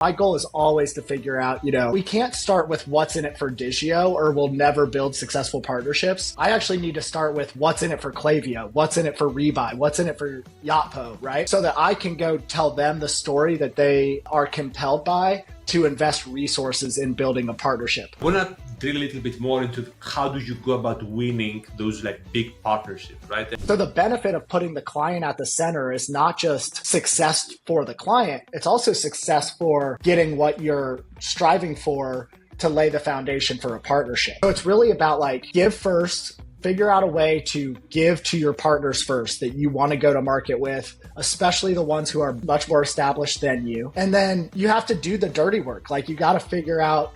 My goal is always to figure out, we can't start with what's in it for Digioh or we'll never build successful partnerships. I actually need to start with what's in it for Klaviyo, what's in it for Rebuy, what's in it for Yotpo, right? So that I can go tell them the story that they are compelled by to invest resources in building a partnership. I want to drill a little bit more into how do you go about winning those big partnerships, right? So the benefit of putting the client at the center is not just success for the client, it's also success for getting what you're striving for to lay the foundation for a partnership. So it's really about give first, figure out a way to give to your partners first that you want to go to market with, especially the ones who are much more established than you. And then you have to do the dirty work. You got to figure out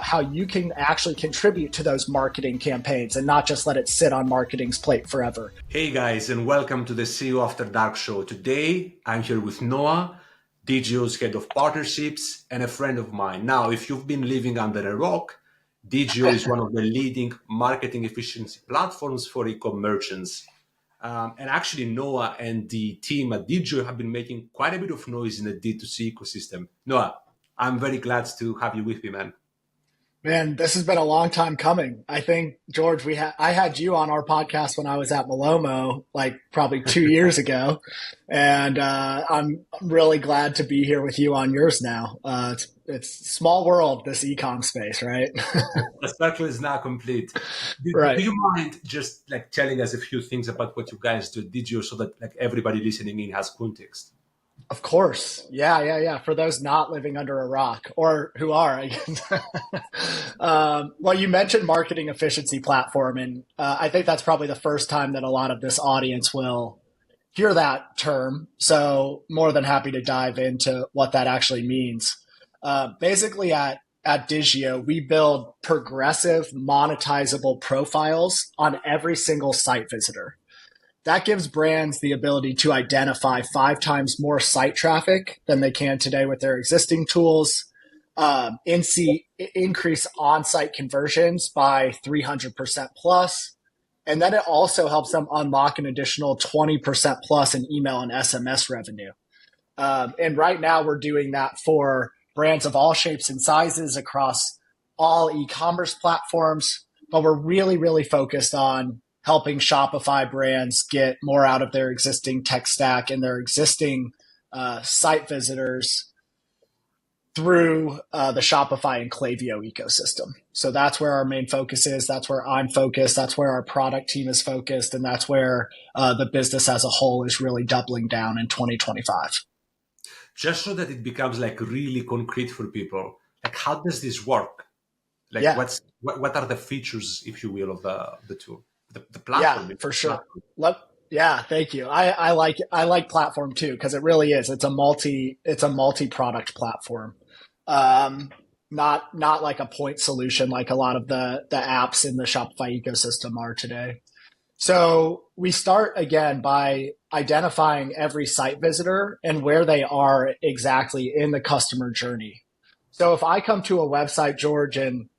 how you can actually contribute to those marketing campaigns and not just let it sit on marketing's plate forever. Hey guys, and welcome to the CEO After Dark show. Today, I'm here with Noah, Digioh's head of partnerships and a friend of mine. Now, if you've been living under a rock, Digioh is one of the leading marketing efficiency platforms for e-com merchants. And actually, Noah and the team at Digioh have been making quite a bit of noise in the D2C ecosystem. Noah, I'm very glad to have you with me, man. Man, this has been a long time coming. I think, George, I had you on our podcast when I was at Malomo, probably 2 years ago. And I'm really glad to be here with you on yours now. It's small world, this e-com space, right? The circle is now complete. Right. Do you mind just telling us a few things about what you guys do at Digioh so that everybody listening in has context? Of course. Yeah. For those not living under a rock or who are, I guess. Well, you mentioned marketing efficiency platform, and I think that's probably the first time that a lot of this audience will hear that term. So more than happy to dive into what that actually means. Basically at Digioh, we build progressive monetizable profiles on every single site visitor. That gives brands the ability to identify 5 times more site traffic than they can today with their existing tools, increase on-site conversions by 300% plus. And then it also helps them unlock an additional 20% plus in email and SMS revenue. And right now we're doing that for brands of all shapes and sizes across all e-commerce platforms, but we're really, really focused on helping Shopify brands get more out of their existing tech stack and their existing site visitors through the Shopify and Klaviyo ecosystem. So that's where our main focus is. That's where I'm focused. That's where our product team is focused. And that's where the business as a whole is really doubling down in 2025. Just so that it becomes really concrete for people, how does this work? What are the features, if you will, of the tool? The platform. Yeah, for sure. Thank you. I like platform too, because it really is. It's a multi-product platform. Not like a point solution like a lot of the apps in the Shopify ecosystem are today. So we start again by identifying every site visitor and where they are exactly in the customer journey. So if I come to a website, George, and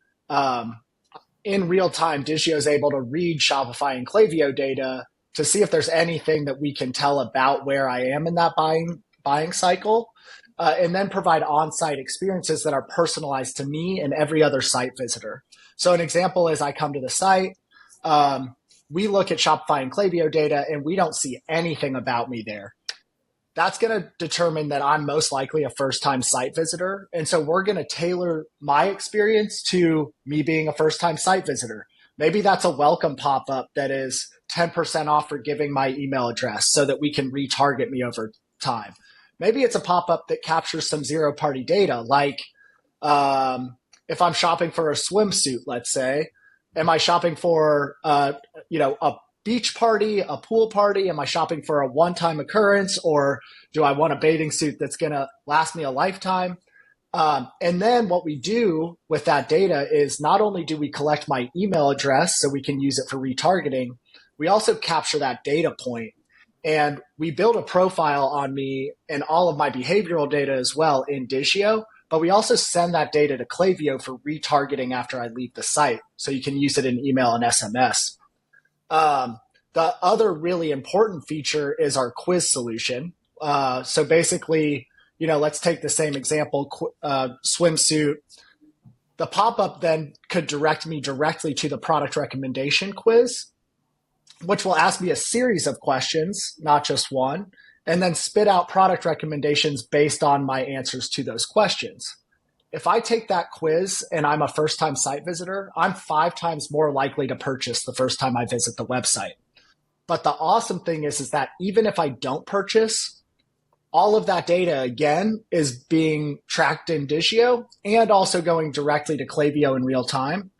in real time, Digioh is able to read Shopify and Klaviyo data to see if there's anything that we can tell about where I am in that buying cycle, and then provide on-site experiences that are personalized to me and every other site visitor. So an example is I come to the site, we look at Shopify and Klaviyo data, and we don't see anything about me there. That's going to determine that I'm most likely a first-time site visitor. And so we're going to tailor my experience to me being a first-time site visitor. Maybe that's a welcome pop-up that is 10% off for giving my email address so that we can retarget me over time. Maybe it's a pop-up that captures some zero-party data, if I'm shopping for a swimsuit, let's say, am I shopping for a beach party, a pool party? Am I shopping for a one-time occurrence, or do I want a bathing suit that's going to last me a lifetime? And then what we do with that data is not only do we collect my email address so we can use it for retargeting, we also capture that data point and we build a profile on me and all of my behavioral data as well in Digioh, but we also send that data to Klaviyo for retargeting after I leave the site. So you can use it in email and SMS. The other really important feature is our quiz solution. So basically, let's take the same example, swimsuit. The pop-up then could direct me directly to the product recommendation quiz, which will ask me a series of questions, not just one, and then spit out product recommendations based on my answers to those questions. If I take that quiz and I'm a first time site visitor, I'm 5 times more likely to purchase the first time I visit the website. But the awesome thing is that even if I don't purchase, all of that data again is being tracked in Digioh and also going directly to Klaviyo in real time.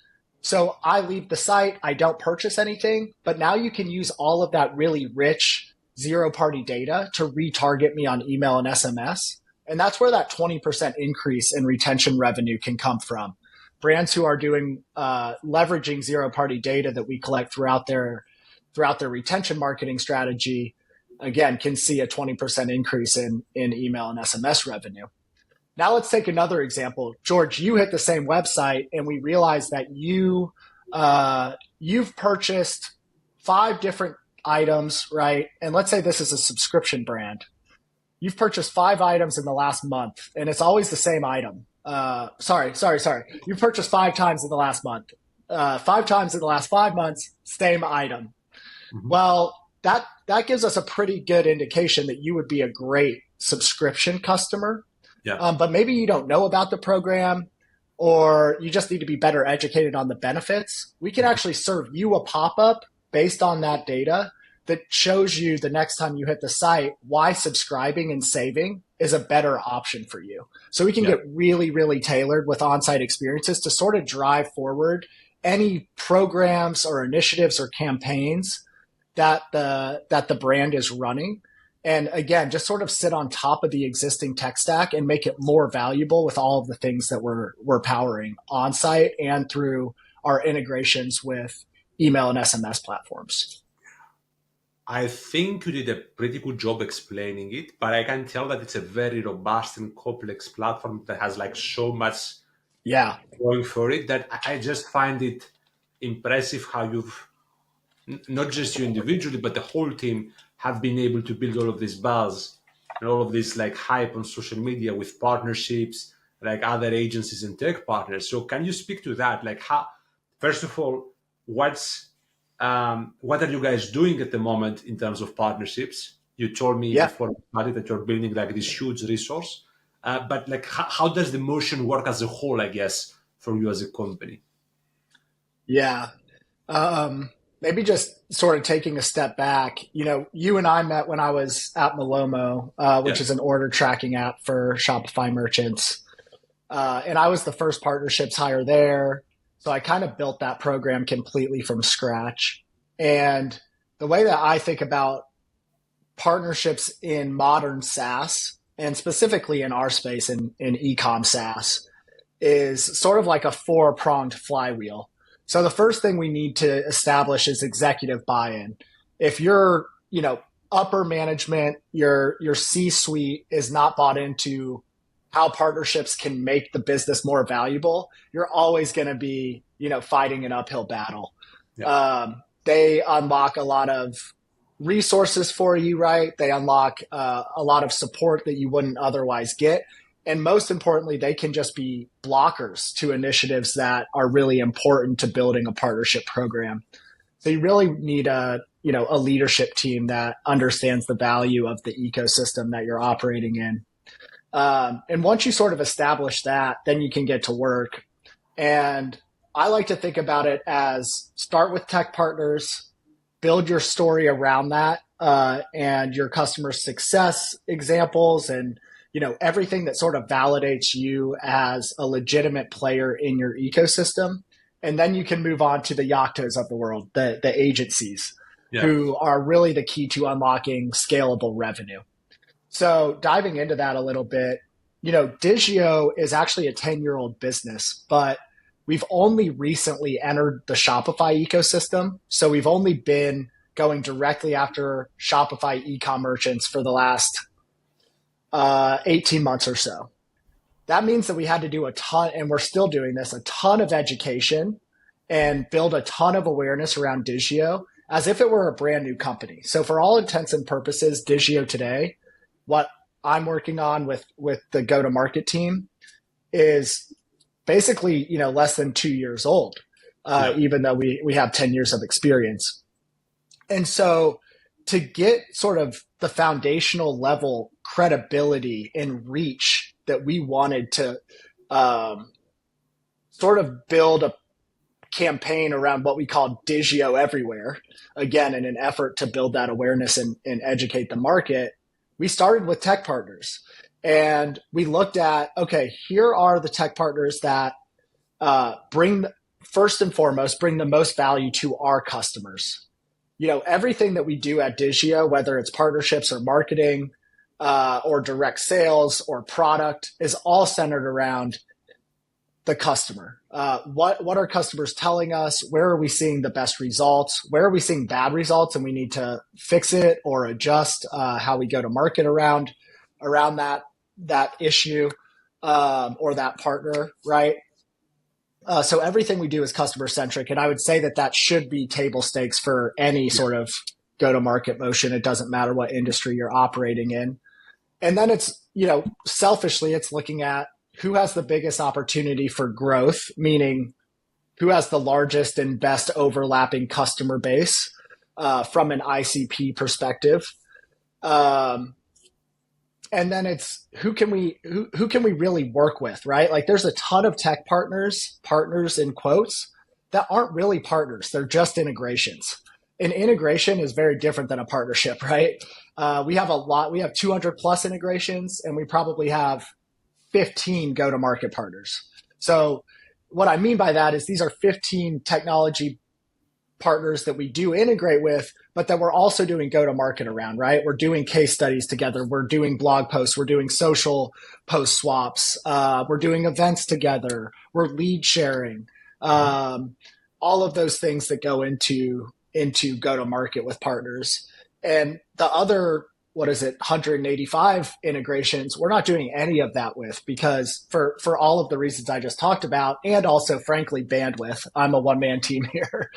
So I leave the site, I don't purchase anything, but now you can use all of that really rich zero party data to retarget me on email and SMS. And that's where that 20% increase in retention revenue can come from. Brands who are doing leveraging zero party data that we collect throughout their retention marketing strategy, again, can see a 20% increase in email and SMS revenue. Now let's take another example. George, you hit the same website and we realize that you've purchased 5 different items, right? And let's say this is a subscription brand. You've purchased 5 items in the last month and it's always the same item. Sorry. You've purchased 5 times in the last month. 5 times in the last 5 months, same item. Mm-hmm. Well, that gives us a pretty good indication that you would be a great subscription customer. Yeah. But maybe you don't know about the program or you just need to be better educated on the benefits. We can actually serve you a pop-up based on that data that shows you the next time you hit the site why subscribing and saving is a better option for you. So we can get really, really tailored with on-site experiences to sort of drive forward any programs or initiatives or campaigns that the brand is running. And again, just sort of sit on top of the existing tech stack and make it more valuable with all of the things that we're powering on site and through our integrations with email and SMS platforms. I think you did a pretty good job explaining it, but I can tell that it's a very robust and complex platform that has like so much going for it that I just find it impressive how you've, not just you individually, but the whole team have been able to build all of this buzz and all of this like hype on social media with partnerships, like other agencies and tech partners. So can you speak to that? Like how, first of all, what are you guys doing at the moment in terms of partnerships? You told me before that you're building like this huge resource, but like how does the motion work as a whole, I guess, for you as a company? Yeah. Maybe just sort of taking a step back, you and I met when I was at Malomo, which is an order tracking app for Shopify merchants. And I was the first partnerships hire there. So I kind of built that program completely from scratch. And the way that I think about partnerships in modern SaaS, and specifically in our space in e-com SaaS, is sort of like a 4-pronged flywheel. So the first thing we need to establish is executive buy-in. If your, upper management, your C-suite is not bought into how partnerships can make the business more valuable, you're always going to be, fighting an uphill battle. Yeah. They unlock a lot of resources for you, right? They unlock a lot of support that you wouldn't otherwise get. And most importantly, they can just be blockers to initiatives that are really important to building a partnership program. So you really need a leadership team that understands the value of the ecosystem that you're operating in. And once you sort of establish that, then you can get to work. And I like to think about it as start with tech partners, build your story around that, and your customer success examples and everything that sort of validates you as a legitimate player in your ecosystem. And then you can move on to the Yoctos of the world, the agencies who are really the key to unlocking scalable revenue. So diving into that a little bit, Digioh is actually a 10-year-old business, but we've only recently entered the Shopify ecosystem. So we've only been going directly after Shopify e-com merchants for the last 18 months or so. That means that we had to do a ton, and we're still doing this, a ton of education and build a ton of awareness around Digioh as if it were a brand new company. So for all intents and purposes, Digioh today, what I'm working on with the go to market team is basically, less than 2 years old, Yeah. even though we have 10 years of experience. And so to get sort of the foundational level credibility and reach that we wanted to sort of build a campaign around what we call Digioh everywhere, again, in an effort to build that awareness and educate the market, we started with tech partners. And we looked at, okay, here are the tech partners that first and foremost, bring the most value to our customers. Everything that we do at Digioh, whether it's partnerships or marketing or direct sales or product, is all centered around the customer. What are customers telling us? Where are we seeing the best results? Where are we seeing bad results and we need to fix it or adjust how we go to market around that issue or that partner, right? So everything we do is customer centric, and I would say that should be table stakes for any sort of go to market motion. It doesn't matter what industry you're operating in. And then it's, selfishly, it's looking at who has the biggest opportunity for growth, meaning who has the largest and best overlapping customer base from an ICP perspective. And then it's who can we really work with, right? Like there's a ton of tech partners in quotes, that aren't really partners. They're just integrations. An integration is very different than a partnership, right? We have 200 plus integrations, and we probably have 15 go-to-market partners. So what I mean by that is these are 15 technology partners that we do integrate with, but that we're also doing go-to-market around, right? We're doing case studies together. We're doing blog posts. We're doing social post swaps. We're doing events together. We're lead sharing. All of those things that go into go-to-market with partners. And the other, 185 integrations, we're not doing any of that with, because for all of the reasons I just talked about, and also frankly bandwidth. I'm a one-man team here.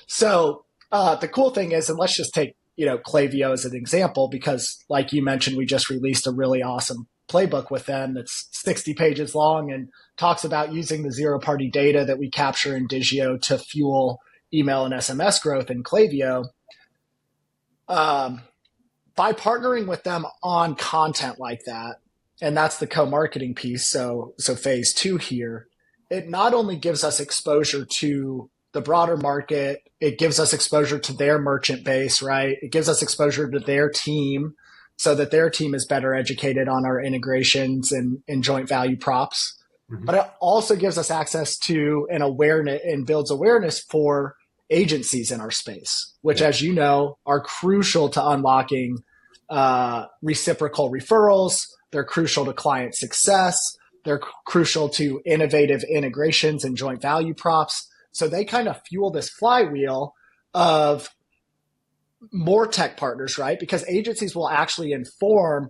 So the cool thing is, and let's just take Klaviyo as an example, because like you mentioned, we just released a really awesome playbook with them that's 60 pages long and talks about using the zero-party data that we capture in Digioh to fuel email and SMS growth in Klaviyo. By partnering with them on content like that, and that's the co-marketing piece, so phase 2 here, it not only gives us exposure to the broader market, it gives us exposure to their merchant base, right? It gives us exposure to their team so that their team is better educated on our integrations and joint value props. Mm-hmm. But it also gives us access to an awareness and builds awareness for agencies in our space, which, as you know, are crucial to unlocking reciprocal referrals. They're crucial to client success. They're crucial to innovative integrations and joint value props. So they kind of fuel this flywheel of more tech partners, right? Because agencies will actually inform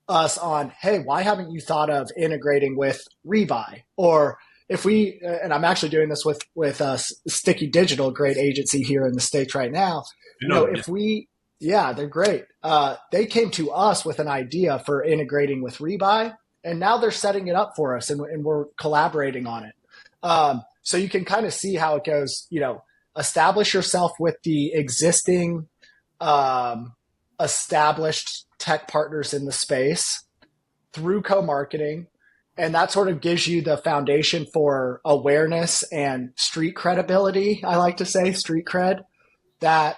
us on, hey, why haven't you thought of integrating with Rebuy? Or if we, and I'm actually doing this with Sticky Digital, a great agency here in the States right now. They're great. They came to us with an idea for integrating with Rebuy, and now they're setting it up for us, and we're collaborating on it. So you can kind of see how it goes. Establish yourself with the existing established tech partners in the space through co-marketing. And that sort of gives you the foundation for awareness and street credibility. I like to say street cred, that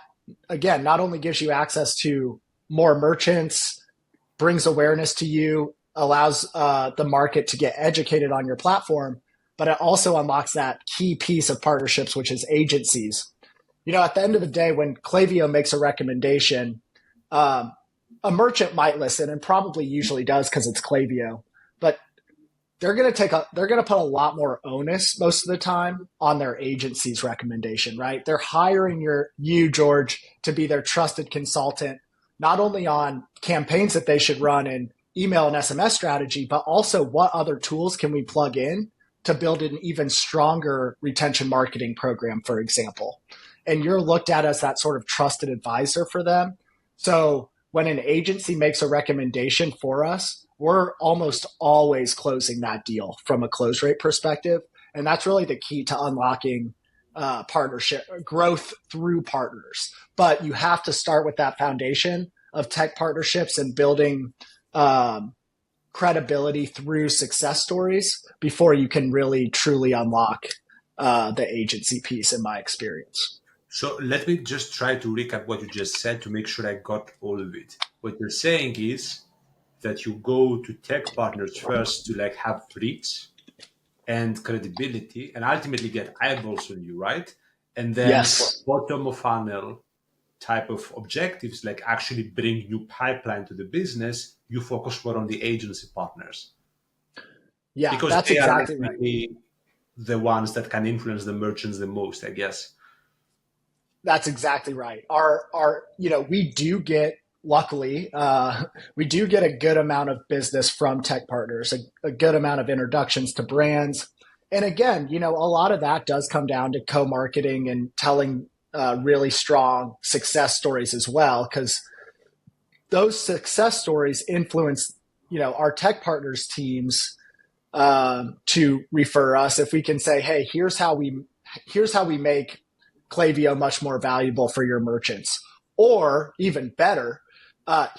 again, not only gives you access to more merchants, brings awareness to you, allows the market to get educated on your platform, but it also unlocks that key piece of partnerships, which is agencies. At the end of the day, when Klaviyo makes a recommendation, a merchant might listen, and probably usually does because it's Klaviyo, but they're going to put a lot more onus most of the time on their agency's recommendation, right? They're hiring you, George, to be their trusted consultant, not only on campaigns that they should run in email and SMS strategy, but also what other tools can we plug in to build an even stronger retention marketing program, for example. And you're looked at as that sort of trusted advisor for them. So when an agency makes a recommendation for us, we're almost always closing that deal from a close rate perspective. And that's really the key to unlocking partnership growth through partners. But you have to start with that foundation of tech partnerships and building credibility through success stories before you can really truly unlock the agency piece, in my experience. So let me just try to recap what you just said to make sure I got all of it. What you're saying is that you go to tech partners first to like have reach and credibility and ultimately get eyeballs on you, right? And then for Yes. bottom of funnel type of objectives, like actually bring new pipeline to the business, you focus more on the agency partners Yeah, because that's they are exactly right. ultimately the ones that can influence the merchants the most, I guess. That's exactly right. We do get, luckily, we do get a good amount of business from tech partners, a good amount of introductions to brands. And again, a lot of that does come down to co-marketing and telling really strong success stories as well, because those success stories influence, our tech partners teams to refer us. If we can say, hey, here's how we make Klaviyo much more valuable for your merchants. Or even better,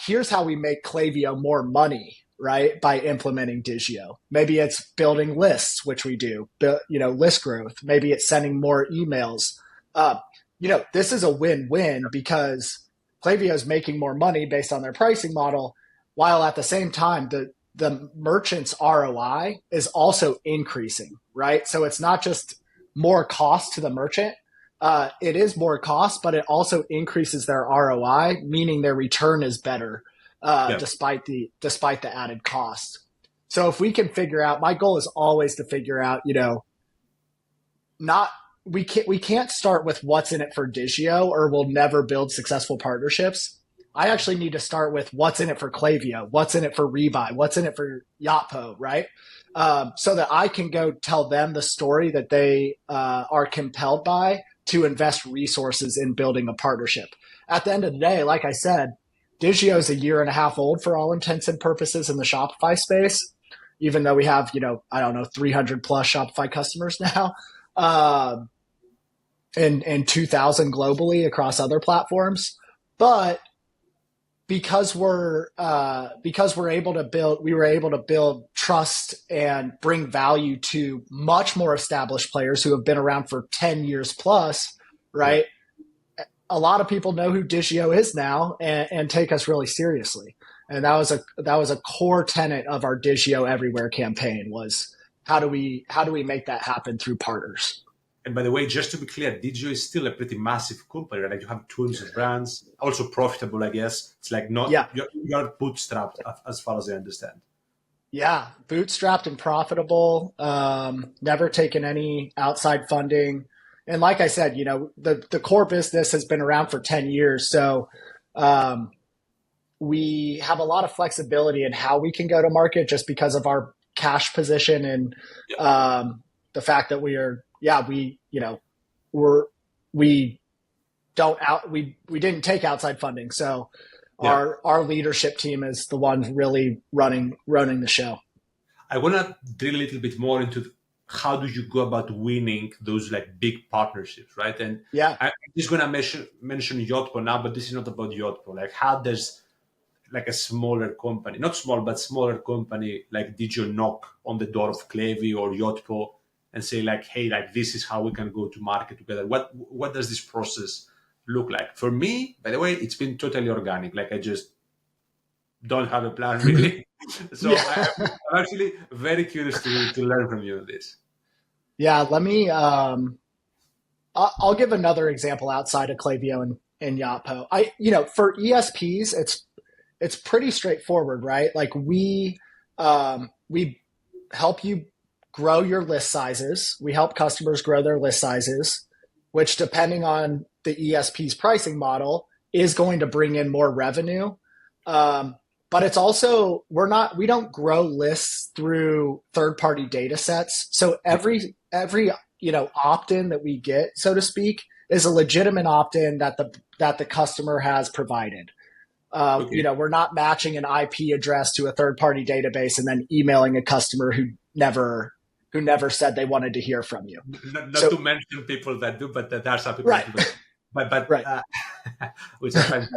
here's how we make Klaviyo more money, right? By implementing Digioh. Maybe it's building lists, which we do, list growth. Maybe it's sending more emails. This is a win-win because Klaviyo is making more money based on their pricing model, while at the same time, the merchant's ROI is also increasing, right? So it's not just more cost to the merchant. It is more cost, but it also increases their ROI, meaning their return is better, Yeah. despite the added cost. So if we can figure out, my goal is always to figure out, not we can't start with what's in it for Digioh, or we'll never build successful partnerships. I actually need to start with what's in it for Klaviyo, what's in it for Rebuy, what's in it for Yotpo, right? So that I can go tell them the story that they are compelled by to invest resources in building a partnership. At the end of the day, like I said, Digioh is a year and a half old for all intents and purposes in the Shopify space, even though we have, 300 plus Shopify customers now, and 2,000 globally across other platforms. But because we were able to build trust and bring value to much more established players who have been around for 10 years plus, right? Yeah. A lot of people know who Digioh is now and take us really seriously. And that was a core tenet of our Digioh Everywhere campaign, was how do we make that happen through partners? And by the way, just to be clear, Digioh is still a pretty massive company, right? Like you have tons of brands, also profitable, I guess. It's like Yeah. you're bootstrapped as far as I understand. Yeah, bootstrapped and profitable. Never taken any outside funding, and like I said, the core business has been around for 10 years, so we have a lot of flexibility in how we can go to market, just because of our cash position and the fact that we didn't take outside funding, so. Yeah. Our leadership team is the ones really running the show. I want to drill a little bit more into how do you go about winning those like big partnerships, right? And Yeah, I'm just going to mention Yotpo now, but this is not about Yotpo. Like how does like a smaller company, not small, but smaller company like Digioh knock on the door of Klaviyo or Yotpo and say like, hey, like this is how we can go to market together. What does this process look like? For me, by the way, it's been totally organic. Like I just don't have a plan really. So yeah, I'm actually very curious to learn from you on this. yeah. Let me. I'll give another example outside of Klaviyo and Yotpo. For ESPs, it's pretty straightforward, right? Like we help you grow your list sizes. We help customers grow their list sizes, which, depending on the ESP's pricing model, is going to bring in more revenue. But it's also, we don't grow lists through third-party data sets. So every opt-in that we get, so to speak, is a legitimate opt-in that the customer has provided. Okay. We're not matching an IP address to a third party database and then emailing a customer who never said they wanted to hear from you. Not So, to mention people that do, but there are some people right, that do. But right. which I find,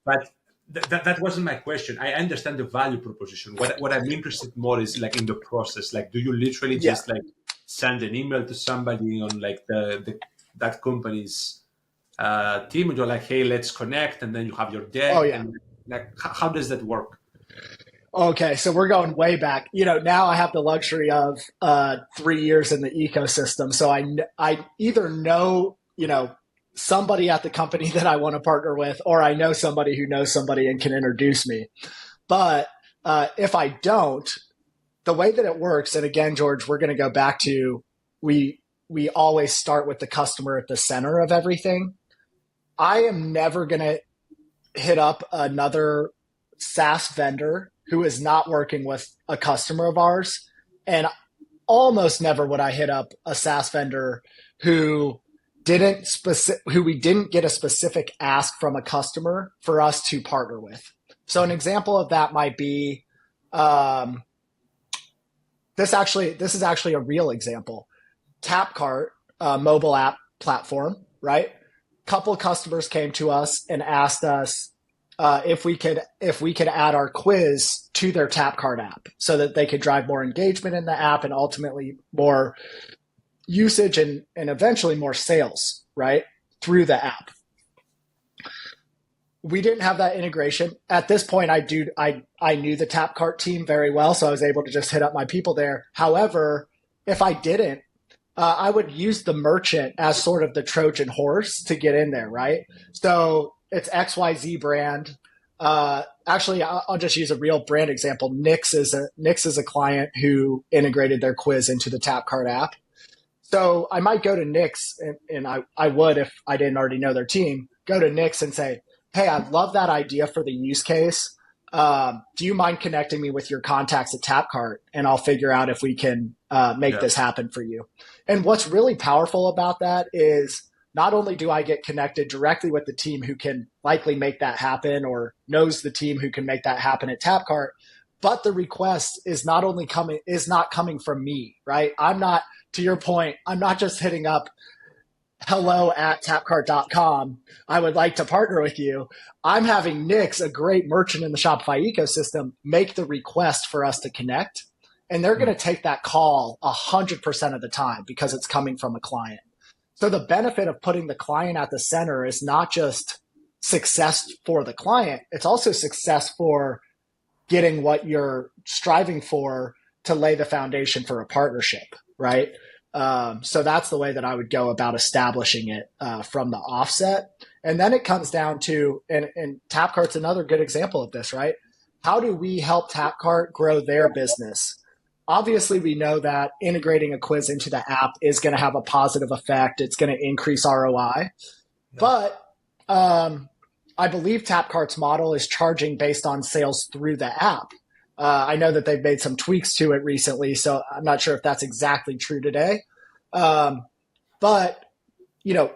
but that wasn't my question. I understand the value proposition. What I'm interested more is like in the process. Like, do you literally Yeah. just like send an email to somebody on like the that company's team, and you're like, hey, let's connect, and then you have your Oh, deck, yeah. and like, how does that work? Okay, so we're going way back. Now I have the luxury of 3 years in the ecosystem, so I either know somebody at the company that I want to partner with, or I know somebody who knows somebody and can introduce me. But if I don't, the way that it works, and again, George, we're going to go back to we we always start with the customer at the center of everything. I am never going to hit up another SaaS vendor who is not working with a customer of ours. And almost never would I hit up a SaaS vendor who who we didn't get a specific ask from a customer for us to partner with. So an example of that might be um, this is actually a real example. Tapcart, mobile app platform, right? Couple customers came to us and asked us if we could add our quiz to their Tapcart app so that they could drive more engagement in the app and ultimately more usage and eventually more sales, right, through the app. We didn't have that integration at this point. I knew the Tapcart team very well, so I was able to just hit up my people there. However, if I didn't, I would use the merchant as sort of the Trojan horse to get in there, right? So it's XYZ brand. Actually, I'll just use a real brand example. Nix is a client who integrated their quiz into the Tapcart app. So I might go to Nix, and I would if I didn't already know their team, go to Nix and say, hey, I love that idea for the use case. Do you mind connecting me with your contacts at Tapcart? And I'll figure out if we can make Yeah, this happen for you. And what's really powerful about that is not only do I get connected directly with the team who can likely make that happen or knows the team who can make that happen at Tapcart, but the request is not coming from me, right? I'm not, to your point, I'm not just hitting up hello@tapcart.com. I would like to partner with you. I'm having Nix, a great merchant in the Shopify ecosystem, make the request for us to connect. And they're going to take that call 100% of the time because it's coming from a client. So the benefit of putting the client at the center is not just success for the client, it's also success for getting what you're striving for to lay the foundation for a partnership, right? So that's the way that I would go about establishing it from the offset. And then it comes down to, and Tapcart's another good example of this, right? How do we help Tapcart grow their business? Obviously, we know that integrating a quiz into the app is going to have a positive effect. It's going to increase ROI. yeah, But I believe Tapcart's model is charging based on sales through the app. I know that they've made some tweaks to it recently, so I'm not sure if that's exactly true today. Um, but you know,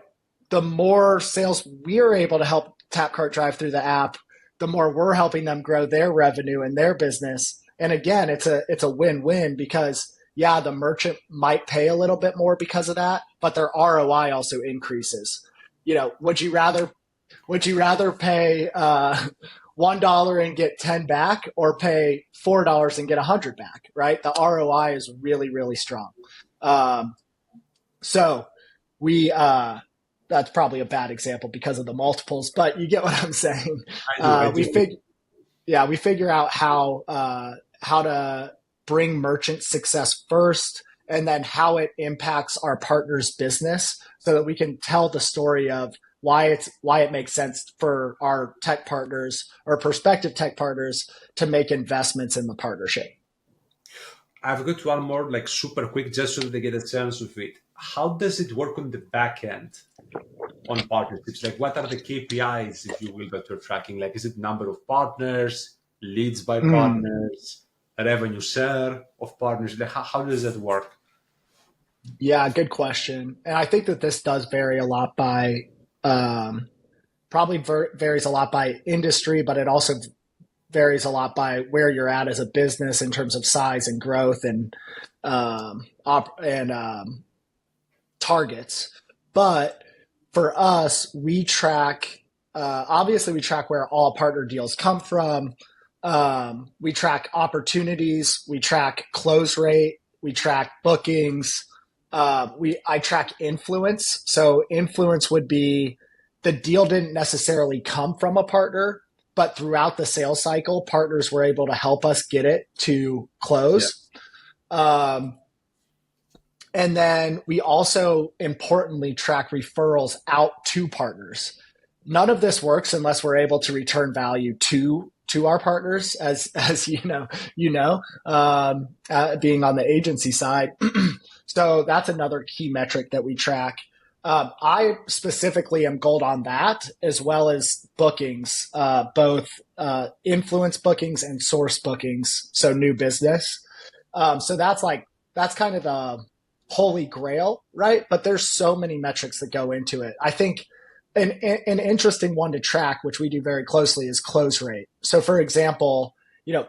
the more sales we're able to help Tapcart drive through the app, the more we're helping them grow their revenue and their business. And again, it's a win-win because yeah, the merchant might pay a little bit more because of that, but their ROI also increases. Would you rather pay $1 and get 10 back, or pay $4 and get 100 back? Right, the ROI is really really strong. Um, so we that's probably a bad example because of the multiples, but you get what I'm saying. I do, I We do. we figure out how to bring merchant success first, and then how it impacts our partner's business, so that we can tell the story of why it makes sense for our tech partners or prospective tech partners to make investments in the partnership. I've got one more, like super quick, just so that they get a sense of it. How does it work on the back end on partnerships? Like, what are the KPIs, if you will, that you're tracking? Like, is it number of partners, leads by Mm, partners, revenue share of partners? Like, how does that work? yeah, good question. And I think that this does vary a lot by um, probably varies a lot by industry, but it also varies a lot by where you're at as a business in terms of size and growth and targets. But for us, we track. Obviously, we track where all partner deals come from. We track opportunities. We track close rate. We track bookings. I track influence. So influence would be the deal didn't necessarily come from a partner, but throughout the sales cycle, partners were able to help us get it to close. Yeah. And then we also importantly track referrals out to partners. None of this works unless we're able to return value to our partners, as being on the agency side. So that's another key metric that we track. I specifically am gold on that, as well as bookings, both influence bookings and source bookings, so new business. So that's kind of the holy grail, right? But there's so many metrics that go into it. I think an interesting one to track, which we do very closely, is close rate. So for example,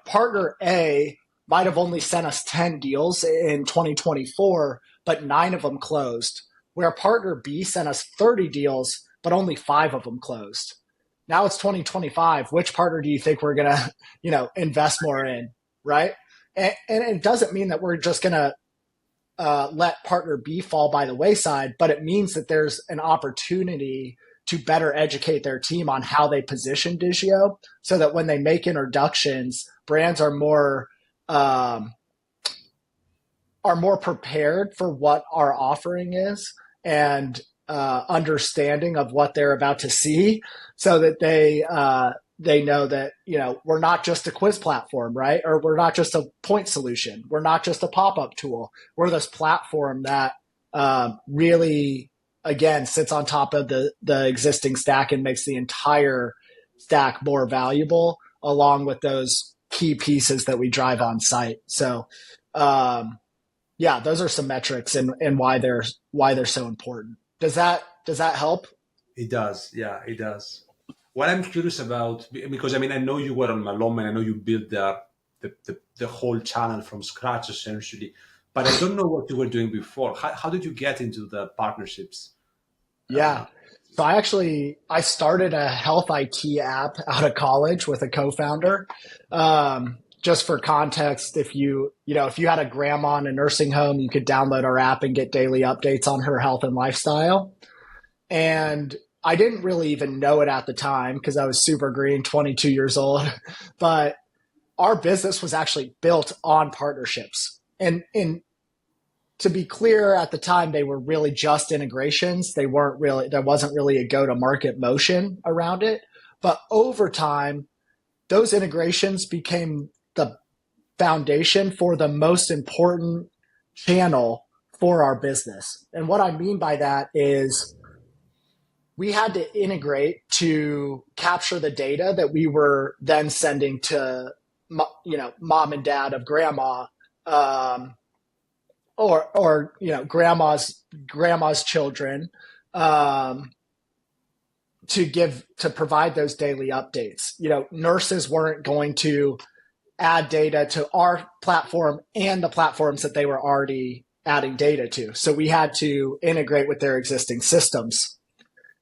partner A might have only sent us 10 deals in 2024, but 9 of them closed, where partner B sent us 30 deals, but only 5 of them closed. Now it's 2025. Which partner do you think we're going to, invest more in, right? And it doesn't mean that we're just going to let partner B fall by the wayside, but it means that there's an opportunity to better educate their team on how they position Digioh, so that when they make introductions, brands are more prepared for what our offering is and understanding of what they're about to see, so that they know that, we're not just a quiz platform, right? Or we're not just a point solution. We're not just a pop-up tool. We're this platform that really, again, sits on top of the existing stack and makes the entire stack more valuable, along with those key pieces that we drive on site. So, those are some metrics and why they're so important. Does that help? It does. Yeah, it does. What I'm curious about, because I know you were on Malone, and I know you built the whole channel from scratch essentially, but I don't know what you were doing before. How did you get into the partnerships? Yeah. So I started a health IT app out of college with a co-founder. Just for context, if you had a grandma in a nursing home, you could download our app and get daily updates on her health and lifestyle. And I didn't really even know it at the time because I was super green, 22 years old, but our business was actually built on partnerships. And to be clear, at the time, they were really just integrations. There wasn't really a go-to-market motion around it. But over time, those integrations became the foundation for the most important channel for our business. And what I mean by that is we had to integrate to capture the data that we were then sending to, mom and dad of grandma, or grandma's children, to provide those daily updates. Nurses weren't going to add data to our platform and the platforms that they were already adding data to. So we had to integrate with their existing systems.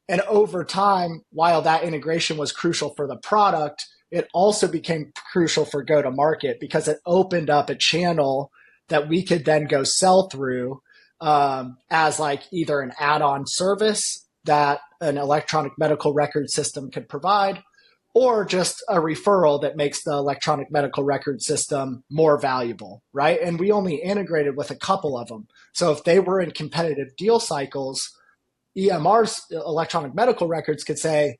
And over time, while that integration was crucial for the product, it also became crucial for go-to-market because it opened up a channel that we could then go sell through as like either an add-on service that an electronic medical record system could provide, or just a referral that makes the electronic medical record system more valuable, right? And we only integrated with a couple of them. So if they were in competitive deal cycles, EMR's electronic medical records could say,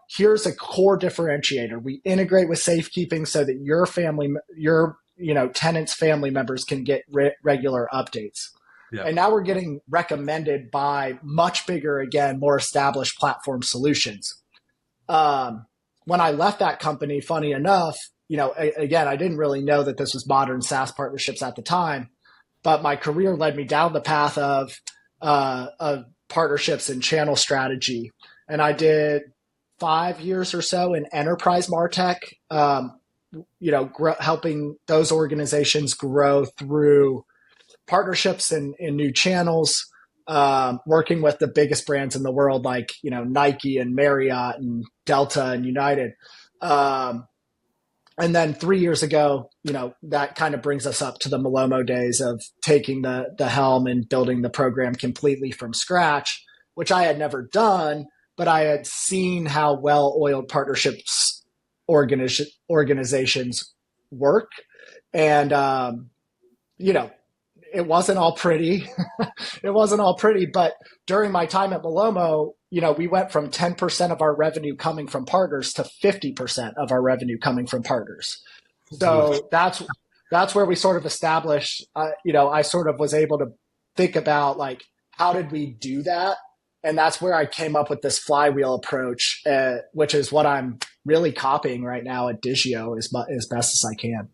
here's a core differentiator. We integrate with safekeeping so that your tenants' family members can get regular updates. Yeah. And now we're getting recommended by much bigger, again, more established platform solutions. When I left that company, funny enough, again, I didn't really know that this was modern SaaS partnerships at the time, but my career led me down the path of partnerships and channel strategy. And I did 5 years or so in enterprise MarTech, helping those organizations grow through partnerships and new channels, working with the biggest brands in the world, like, Nike and Marriott and Delta and United. And then 3 years ago, that kind of brings us up to the Malomo days of taking the helm and building the program completely from scratch, which I had never done, but I had seen how well-oiled partnerships organizations work. And, it wasn't all pretty. It wasn't all pretty, but during my time at Malomo, we went from 10% of our revenue coming from partners to 50% of our revenue coming from partners. Good. So that's where we sort of established, I sort of was able to think about, like, how did we do that? And that's where I came up with this flywheel approach, which is what I'm really copying right now at Digioh as best as I can.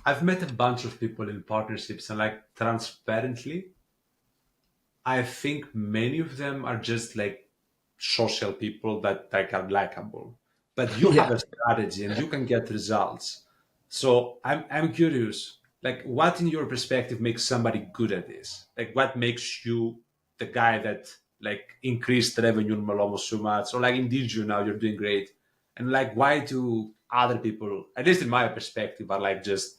I've met a bunch of people in partnerships, and like transparently, I think many of them are just like social people that like are likable. But you have Yeah. a strategy and you can get results. So I'm curious, like what in your perspective makes somebody good at this? Like what makes you the guy that like increased revenue in Malomo so much, or like in Digio now you're doing great, and like why do other people, at least in my perspective, are like just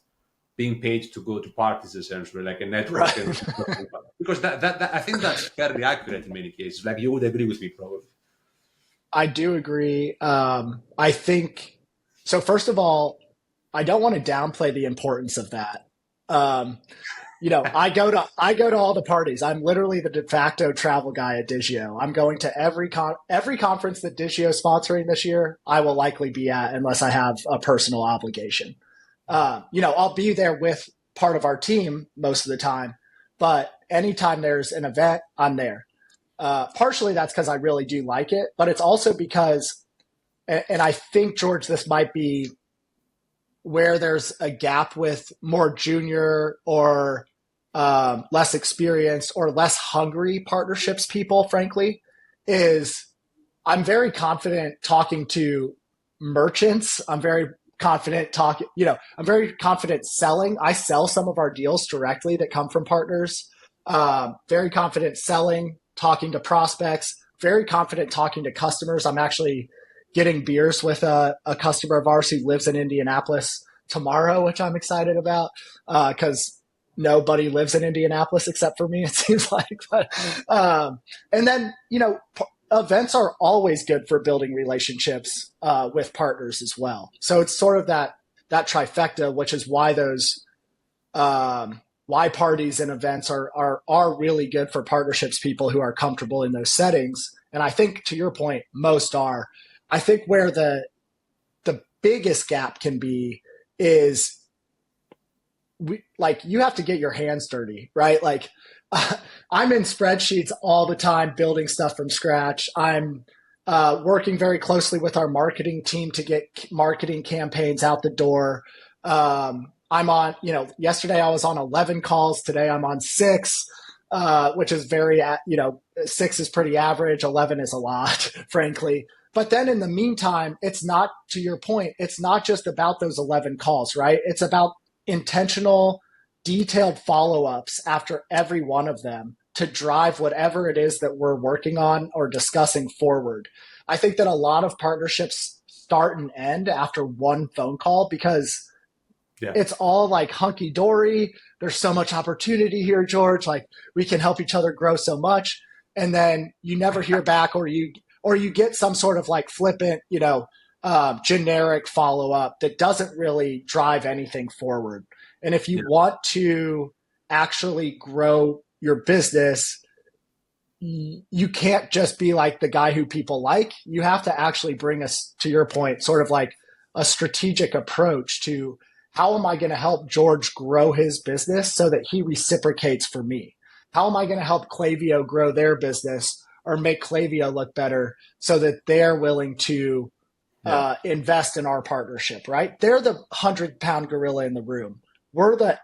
being paid to go to parties essentially, like a network, and Right. because that I think that's fairly accurate in many cases. Like you would agree with me probably. I do agree. I think so. First of all, I don't want to downplay the importance of that. Um, I go to all the parties. I'm literally the de facto travel guy at Digio. I'm going to every conference that Digio is sponsoring this year. I will likely be at unless I have a personal obligation. I'll be there with part of our team most of the time, but anytime there's an event, I'm there. Partially that's because I really do like it, but it's also because, and I think, George, this might be where there's a gap with more junior or less experienced or less hungry partnerships people, frankly, is I'm very confident talking to merchants. I'm very confident selling. I sell some of our deals directly that come from partners. Very confident selling, talking to prospects, very confident talking to customers. I'm actually getting beers with a customer of ours who lives in Indianapolis tomorrow, which I'm excited about because nobody lives in Indianapolis except for me, it seems like. And then, events are always good for building relationships with partners as well. So it's sort of that trifecta, which is why those why parties and events are really good for partnerships people who are comfortable in those settings. And I think, to your point, most are. I think where the biggest gap can be is you have to get your hands dirty, right? Like I'm in spreadsheets all the time, building stuff from scratch. I'm working very closely with our marketing team to get marketing campaigns out the door. I'm on, yesterday I was on 11 calls. Today I'm on six, which is six is pretty average. 11 is a lot, frankly. But then in the meantime, it's not, to your point, it's not just about those 11 calls, right? It's about intentional, detailed follow-ups after every one of them to drive whatever it is that we're working on or discussing forward. I think that a lot of partnerships start and end after one phone call because Yeah, it's all like hunky dory. There's so much opportunity here, George. Like we can help each other grow so much. And then you never hear back, or you get some sort of like flippant, generic follow up that doesn't really drive anything forward. And if you yeah, want to actually grow your business, you can't just be like the guy who people like. You have to actually bring us, to your point, sort of like a strategic approach to how am I going to help George grow his business so that he reciprocates for me? How am I going to help Clavio grow their business or make Clavio look better so that they're willing to yeah, invest in our partnership, right? They're the 100-pound gorilla in the room. We're the,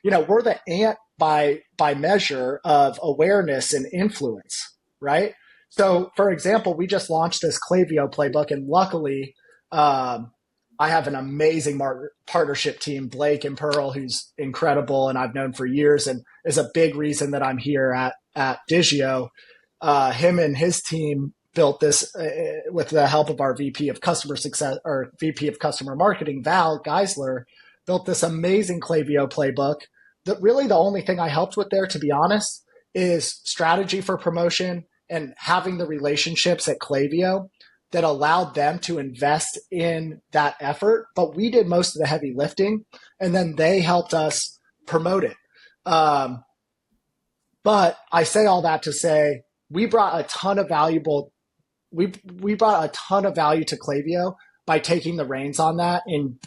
we're the ant by measure of awareness and influence, right? So, for example, we just launched this Klaviyo playbook, and luckily, um, I have an amazing partnership team, Blake and Pearl, who's incredible, and I've known for years, and is a big reason that I'm here at Digioh. Him and his team built this with the help of our VP of Customer Success or VP of Customer Marketing, Val Geisler, built this amazing Klaviyo playbook. That really the only thing I helped with there, to be honest, is strategy for promotion and having the relationships at Klaviyo that allowed them to invest in that effort. But we did most of the heavy lifting, and then they helped us promote it. But I say all that to say we brought a ton of valuable we brought a ton of value to Klaviyo by taking the reins on that and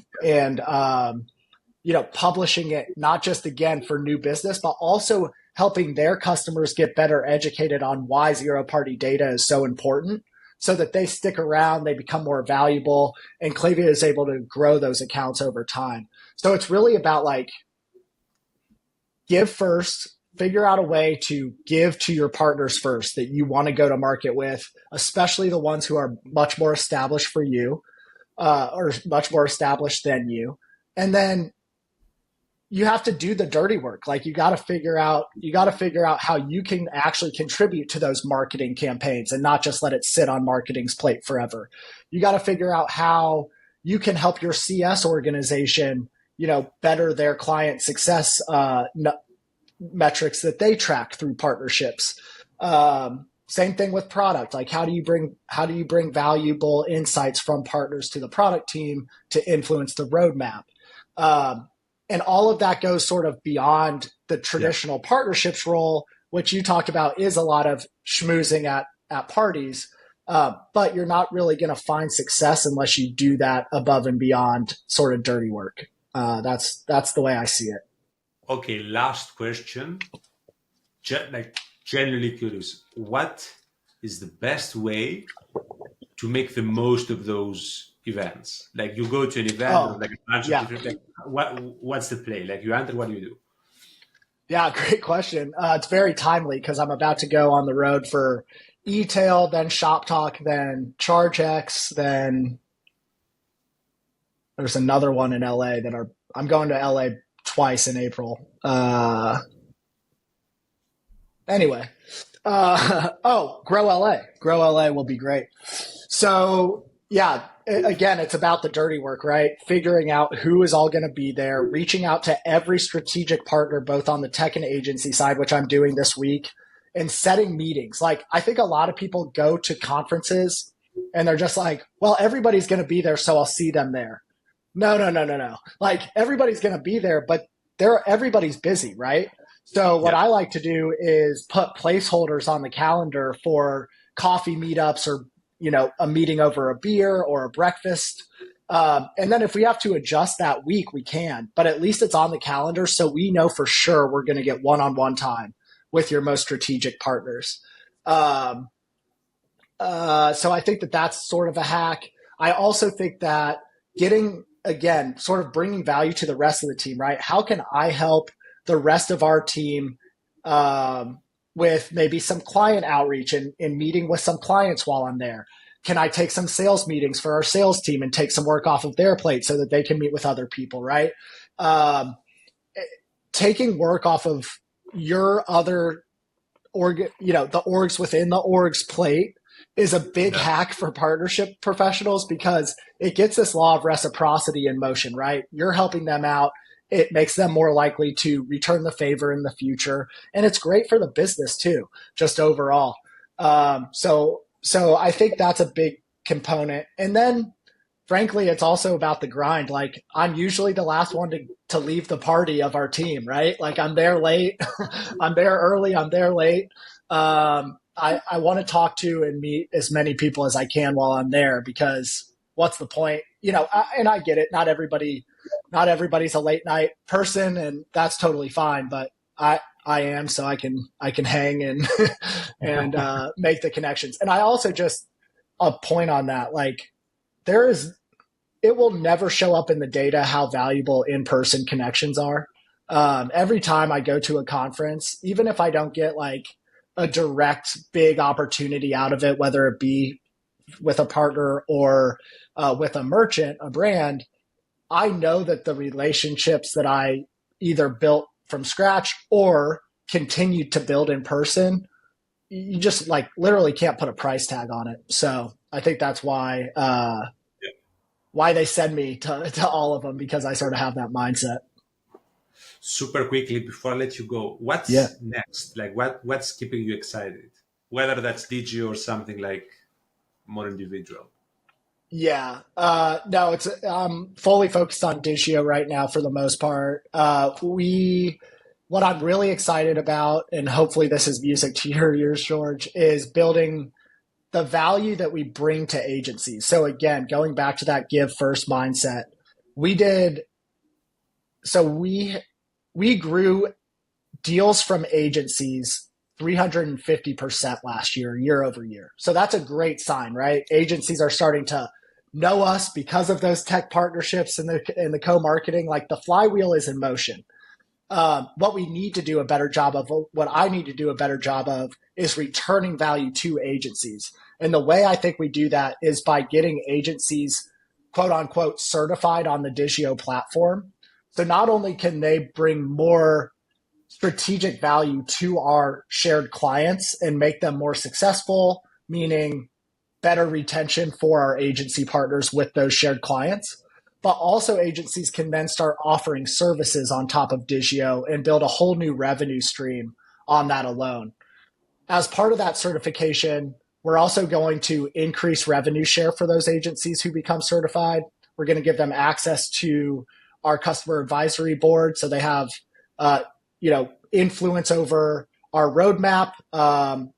publishing it, not just again for new business, but also helping their customers get better educated on why zero party data is so important so that they stick around, they become more valuable, and Klaviyo is able to grow those accounts over time. So it's really about like give first, figure out a way to give to your partners first that you want to go to market with, especially the ones who are much more established for you or much more established than you. And then you have to do the dirty work. Like you got to figure out how you can actually contribute to those marketing campaigns and not just let it sit on marketing's plate forever. You got to figure out how you can help your CS organization, better their client success metrics that they track through partnerships. Same thing with product. Like how do you bring valuable insights from partners to the product team to influence the roadmap? And all of that goes sort of beyond the traditional partnerships role, which you talked about is a lot of schmoozing at parties. But you're not really going to find success unless you do that above and beyond sort of dirty work. That's the way I see it. Okay, last question. Generally curious, what is the best way to make the most of those events? Like you go to an event or like a bunch of different, what's the play? Like you enter, what do you do? Yeah, great question. It's very timely because I'm about to go on the road for e-tail, then Shop Talk, then ChargeX, then there's another one in LA I'm going to LA twice in April. Anyway, Grow LA. Grow LA will be great. So yeah, again, it's about the dirty work, right? Figuring out who is all going to be there, reaching out to every strategic partner, both on the tech and agency side, which I'm doing this week, and setting meetings. Like I think a lot of people go to conferences and they're just like, well, everybody's going to be there, so I'll see them there. No. Like everybody's going to be there, but everybody's busy, right? So what I like to do is put placeholders on the calendar for coffee meetups or, a meeting over a beer or a breakfast. And then if we have to adjust that week, we can, but at least it's on the calendar. So we know for sure we're going to get one-on-one time with your most strategic partners. So I think that that's sort of a hack. I also think that sort of bringing value to the rest of the team, right? How can I help the rest of our team with maybe some client outreach and meeting with some clients while I'm there? Can I take some sales meetings for our sales team and take some work off of their plate so that they can meet with other people, right? Taking work off of your other the orgs within the org's plate is a big hack for partnership professionals because it gets this law of reciprocity in motion, right? You're helping them out. It makes them more likely to return the favor in the future. And it's great for the business too, just overall. So I think that's a big component. And then frankly, it's also about the grind. Like I'm usually the last one to leave the party of our team, right? Like I'm there late, I'm there early, I'm there late. I want to talk to and meet as many people as I can while I'm there because what's the point? And I get it. Not everybody's a late night person and that's totally fine, but I am, so I can hang and, and, make the connections. And I also just a point on that, like it will never show up in the data how valuable in-person connections are. Every time I go to a conference, even if I don't get like a direct big opportunity out of it, whether it be with a partner or with a merchant, a brand, I know that the relationships that I either built from scratch or continued to build in person, you just like literally can't put a price tag on it. So I think that's why they send me to all of them, because I sort of have that mindset. Super quickly before I let you go, Yeah. what's next? Like what's keeping you excited? Whether that's Digio or something like more individual. Yeah. No, it's fully focused on Digio right now for the most part. What I'm really excited about, and hopefully this is music to your ears, George, is building the value that we bring to agencies. So again, going back to that give first mindset, we did so we grew deals from agencies 350% last year, year over year. So that's a great sign, right? Agencies are starting to know us because of those tech partnerships and the co-marketing. Like the flywheel is in motion. What we need to do a better job of, what I need to do a better job of, is returning value to agencies. And the way I think we do that is by getting agencies, quote unquote, certified on the Digio platform. So not only can they bring more strategic value to our shared clients and make them more successful, meaning better retention for our agency partners with those shared clients. But also agencies can then start offering services on top of Digio and build a whole new revenue stream on that alone. As part of that certification, we're also going to increase revenue share for those agencies who become certified. We're going to give them access to our customer advisory board, so they have, uh, influence over our roadmap.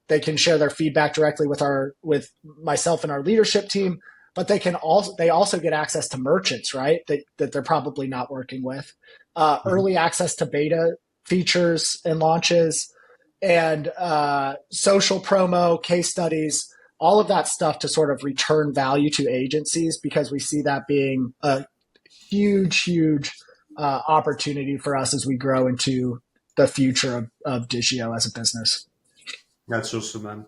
They can share their feedback directly with myself and our leadership team. But they also get access to merchants, right? That they're probably not working with. Mhm. Early access to beta features and launches, and social promo, case studies, all of that stuff to sort of return value to agencies, because we see that being a huge opportunity for us as we grow into the future of Digio as a business. That's awesome, man.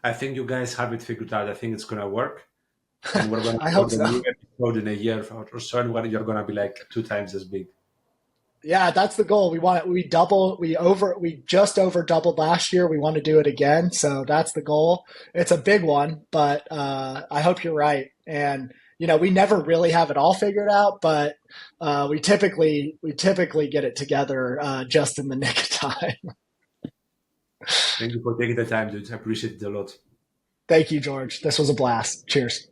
I think you guys have it figured out. I think it's gonna work. And we're gonna I be hope on the so. new episode in a year or so, and where you're gonna be like two times as big. Yeah, that's the goal. We just over doubled last year. We want to do it again. So that's the goal. It's a big one, but I hope you're right. And we never really have it all figured out, but we typically get it together just in the nick of time. Thank you for taking the time, dude. I appreciate it a lot. Thank you, George. This was a blast. Cheers.